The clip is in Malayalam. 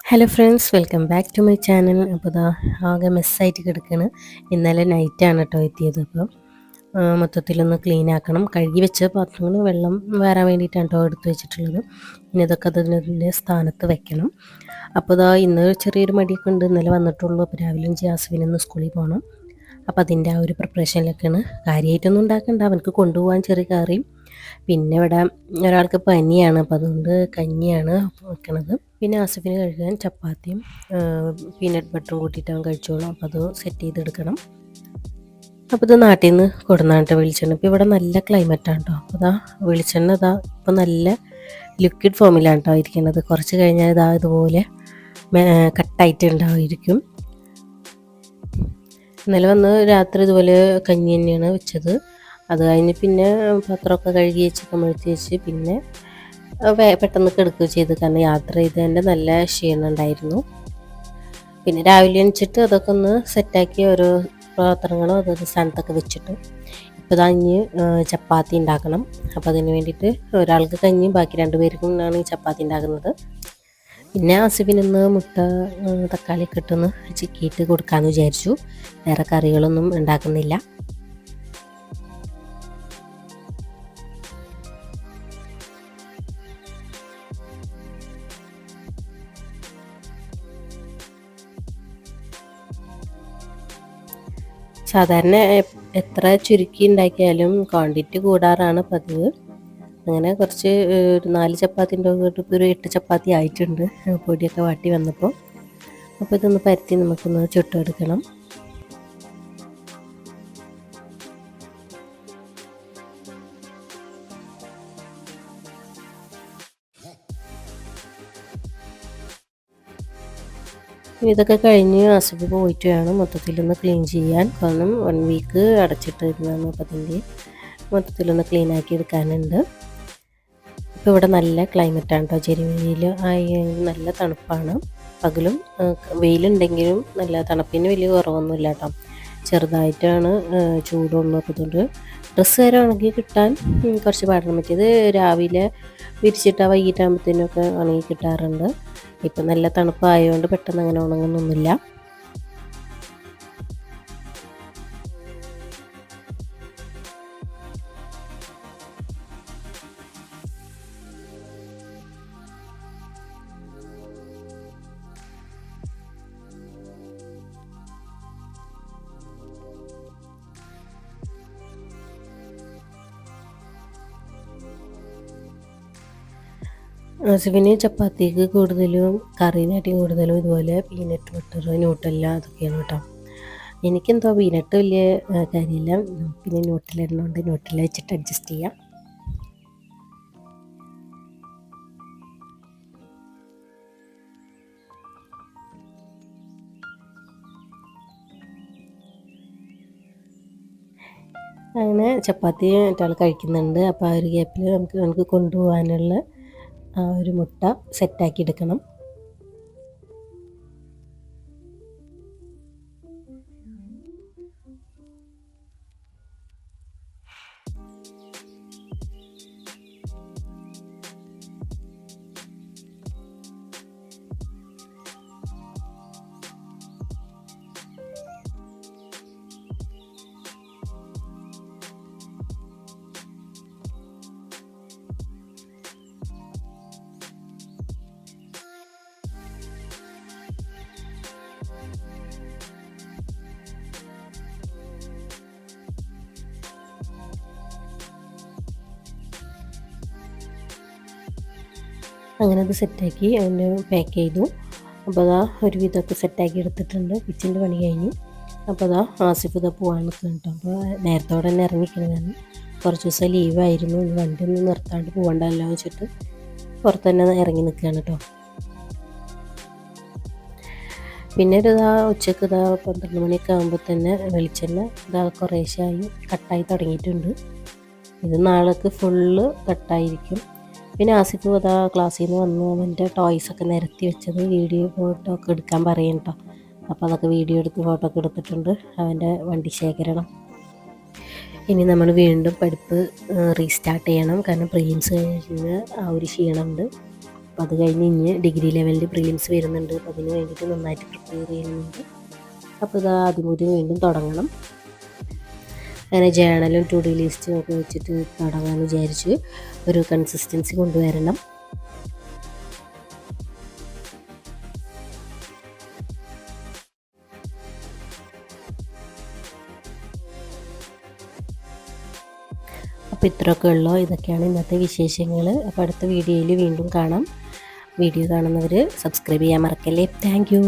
Hello friends, welcome back to my channel. അപ്പോൾ ഇതാ ആകെ മെസ്സായിട്ട് കിടക്കുകയാണ്. ഇന്നലെ നൈറ്റാണ് കേട്ടോ എത്തിയത്. അപ്പോൾ മൊത്തത്തിലൊന്ന് ക്ലീൻ ആക്കണം. കഴുകി വെച്ച പാത്രങ്ങൾ വെള്ളം വരാൻ വേണ്ടിയിട്ടാണ് കേട്ടോ എടുത്ത് വെച്ചിട്ടുള്ളത്. ഇനി ഇതൊക്കെ അതിൻ്റെ സ്ഥാനത്ത് വെക്കണം. അപ്പോൾ ഇതാ ഇന്ന് ചെറിയൊരു മടിയൊക്കെ ഉണ്ട്. ഇന്നലെ വന്നിട്ടുള്ളൂ. അപ്പോൾ രാവിലെ ജാസ്മിനൊന്ന് സ്കൂളിൽ പോകണം. അപ്പോൾ അതിൻ്റെ ആ ഒരു പ്രിപ്പറേഷനിലൊക്കെയാണ്. കാര്യമായിട്ടൊന്നും ഉണ്ടാക്കണ്ട, അവനക്ക് കൊണ്ടുപോകാൻ ചെറിയ കറിയും. പിന്നെ ഇവിടെ ഒരാൾക്ക് പനിയാണ്, അപ്പോൾ അതുകൊണ്ട് കഞ്ഞിയാണ് വെക്കണത്. പിന്നെ ആസിഫിന് കഴിക്കാൻ ചപ്പാത്തിയും പീനട്ട് ബട്ടറും കൂട്ടിയിട്ട് അവൻ കഴിച്ചോളും. അപ്പോൾ അത് സെറ്റ് ചെയ്തെടുക്കണം. അപ്പോൾ ഇത് നാട്ടിൽ നിന്ന് കൊടുന്നാട്ടോ വെളിച്ചെണ്ണ. ഇപ്പോൾ ഇവിടെ നല്ല ക്ലൈമറ്റാണ് കേട്ടോ. അപ്പോൾ ഇതാ വെളിച്ചെണ്ണ ഇതാ ഇപ്പോൾ നല്ല ലിക്വിഡ് ഫോമിലാണ് കേട്ടോ ഇരിക്കുന്നത്. കുറച്ച് കഴിഞ്ഞാൽ ഇതാ ഇതുപോലെ കട്ടായിട്ട് ഉണ്ടായിരിക്കും. ഇന്നലെ വന്ന് രാത്രി ഇതുപോലെ കഞ്ഞി തന്നെയാണ് വെച്ചത്. അത് കഴിഞ്ഞ് പിന്നെ പാത്രമൊക്കെ കഴുകി വെച്ച് കമഴ്ത്തി വെച്ച് പിന്നെ പെട്ടെന്ന് കിടക്കുകയും ചെയ്ത്. കാരണം യാത്ര ചെയ്തതിൻ്റെ നല്ല ക്ഷീണം ഉണ്ടായിരുന്നു. പിന്നെ രാവിലെ എണിച്ചിട്ട് അതൊക്കെ ഒന്ന് സെറ്റാക്കി ഓരോ പാത്രങ്ങളും അതൊരു സ്ഥാനത്തൊക്കെ വെച്ചിട്ട് ഇപ്പോൾ ഇതാ ഇനി ചപ്പാത്തി ഉണ്ടാക്കണം. അപ്പോൾ അതിന് വേണ്ടിയിട്ട് ഒരാൾക്ക് കഞ്ഞിയും ബാക്കി 2 പേർക്കും ആണ് ഈ ചപ്പാത്തി ഉണ്ടാക്കുന്നത്. പിന്നെ ആസിഫിനൊന്ന് മുട്ട തക്കാളിയൊക്കെ ഇട്ടൊന്ന് ചിക്കിയിട്ട് കൊടുക്കാമെന്ന് വിചാരിച്ചു. വേറെ കറികളൊന്നും ഉണ്ടാക്കുന്നില്ല. സാധാരണ എത്ര ചുരുക്കി ഉണ്ടാക്കിയാലും ക്വാണ്ടിറ്റി കൂടാറാണ് പതിവ്. അങ്ങനെ കുറച്ച് ഒരു 4 ചപ്പാത്തിൻ്റെ ഇപ്പോൾ ഒരു 8 ചപ്പാത്തി ആയിട്ടുണ്ട് പൊടിയൊക്കെ വാട്ടി വന്നപ്പോൾ. അപ്പോൾ ഇതൊന്ന് പരത്തി നമുക്കൊന്ന് ചുട്ടെടുക്കണം. ഇതൊക്കെ കഴിഞ്ഞ് ആസിഫ് പോയിട്ട് വേണം മൊത്തത്തിലൊന്ന് ക്ലീൻ ചെയ്യാൻ. കാരണം 1 വീക്ക് അടച്ചിട്ടിരുന്നതാണ്. അപ്പോൾ അതിൻ്റെ മൊത്തത്തിലൊന്ന് ക്ലീൻ ആക്കി എടുക്കാനുണ്ട്. ഇപ്പോൾ ഇവിടെ നല്ല ക്ലൈമറ്റാണ് കേട്ടോ. ചെരുവയിൽ ആയി നല്ല തണുപ്പാണ്. പകലും വെയിലുണ്ടെങ്കിലും നല്ല തണുപ്പിന് വലിയ കുറവൊന്നുമില്ല കേട്ടോ. ചെറുതായിട്ടാണ് ചൂടുള്ളൂ. അപ്പോൾ അതുകൊണ്ട് ഡ്രസ്സ് വരെ ഉണങ്ങി കിട്ടാൻ കുറച്ച് പാടാൻ പറ്റിയത്. രാവിലെ വിരിച്ചിട്ട് വൈകിട്ടാകുമ്പോഴത്തേനൊക്കെ ഉണങ്ങി കിട്ടാറുണ്ട്. ഇപ്പം നല്ല തണുപ്പായതുകൊണ്ട് പെട്ടെന്ന് അങ്ങനെ ഉണങ്ങുന്നൊന്നുമില്ല. ആസിഫിന് ചപ്പാത്തിക്ക് കൂടുതലും കറീനായിട്ട് കൂടുതലും ഇതുപോലെ പീനട്ട് ബട്ടർ ന്യൂട്ടെല്ല അതൊക്കെയാണ് കേട്ടോ. എനിക്കെന്തോ പീനട്ട് വലിയ കാര്യമില്ല. പിന്നെ ന്യൂട്ടെല്ല ഇടുന്നതുകൊണ്ട് ന്യൂട്ടെല്ല വെച്ചിട്ട് അഡ്ജസ്റ്റ് ചെയ്യാം. അങ്ങനെ ചപ്പാത്തി മറ്റാൾ കഴിക്കുന്നുണ്ട്. അപ്പോൾ ആ ഒരു ഗ്യാപ്പിൽ നമുക്ക് കൊണ്ടുപോകാനുള്ള ആ ഒരു മുട്ട സെറ്റാക്കി എടുക്കണം. അങ്ങനെ അത് സെറ്റാക്കി അതിന് പാക്ക് ചെയ്തു. അപ്പോൾ അതാ ഒരുവിധമൊക്കെ സെറ്റാക്കി എടുത്തിട്ടുണ്ട്. കിച്ചൻ്റെ പണി കഴിഞ്ഞു. അപ്പോൾ അതാ ആസിഫ് ഇതാ പോകാൻ നിൽക്കുന്നു കേട്ടോ. അപ്പോൾ നേരത്തോടെ തന്നെ ഇറങ്ങിക്കണം. കാരണം കുറച്ച് ദിവസം ലീവായിരുന്നു. ഇനി വണ്ടി ഒന്നും നിർത്താണ്ട് പോകണ്ടല്ലോ വെച്ചിട്ട് പുറത്ത് തന്നെ ഇറങ്ങി നിൽക്കുകയാണ് കേട്ടോ. പിന്നെ ഇതാ ഉച്ചക്ക് ഇതാ 12 മണിയൊക്കെ ആകുമ്പോൾ തന്നെ വെളിച്ചെണ്ണ ഇതാ കുറേശ്ശായി കട്ടായി തുടങ്ങിയിട്ടുണ്ട്. ഇത് നാളേക്ക് ഫുള്ള് കട്ടായിരിക്കും. പിന്നെ ആസിഫ് അതാ ക്ലാസ്സിൽ നിന്ന് വന്നു അവൻ്റെ ടോയ്സൊക്കെ നിരത്തി വെച്ചത് വീഡിയോ ഫോട്ടോ ഒക്കെ എടുക്കാൻ പറയും കേട്ടോ. അപ്പോൾ അതൊക്കെ വീഡിയോ എടുത്ത് ഫോട്ടോ ഒക്കെ എടുത്തിട്ടുണ്ട്. അവൻ്റെ വണ്ടി ശേഖരണം. ഇനി നമ്മൾ വീണ്ടും പഠിപ്പ് റീസ്റ്റാർട്ട് ചെയ്യണം. കാരണം പ്രിലിംസ് കഴിഞ്ഞ് ആ ഒരു ക്ഷീണമുണ്ട്. അപ്പോൾ അത് കഴിഞ്ഞ് ഇനി ഡിഗ്രി ലെവലിൽ പ്രിലിംസ് വരുന്നുണ്ട്. അപ്പോൾ അതിന് വേണ്ടിയിട്ട് നന്നായിട്ട് പ്രിപ്പയർ ചെയ്യുന്നുണ്ട്. അപ്പോൾ ഇത് ആദ്യം വീണ്ടും തുടങ്ങണം. അങ്ങനെ ജേണലും ടു ഡി ലിസ്റ്റും ഒക്കെ വെച്ചിട്ട് തുടങ്ങാമെന്ന് വിചാരിച്ചു. ഒരു കൺസിസ്റ്റൻസി കൊണ്ടുവരണം. അപ്പോൾ ഇത്രയൊക്കെ ഉള്ളൂ. ഇതൊക്കെയാണ് ഇന്നത്തെ വിശേഷങ്ങൾ. അപ്പോൾ അടുത്ത വീഡിയോയിൽ വീണ്ടും കാണാം. വീഡിയോ കാണുന്നവർ സബ്സ്ക്രൈബ് ചെയ്യാൻ മറക്കല്ലേ. Thank you.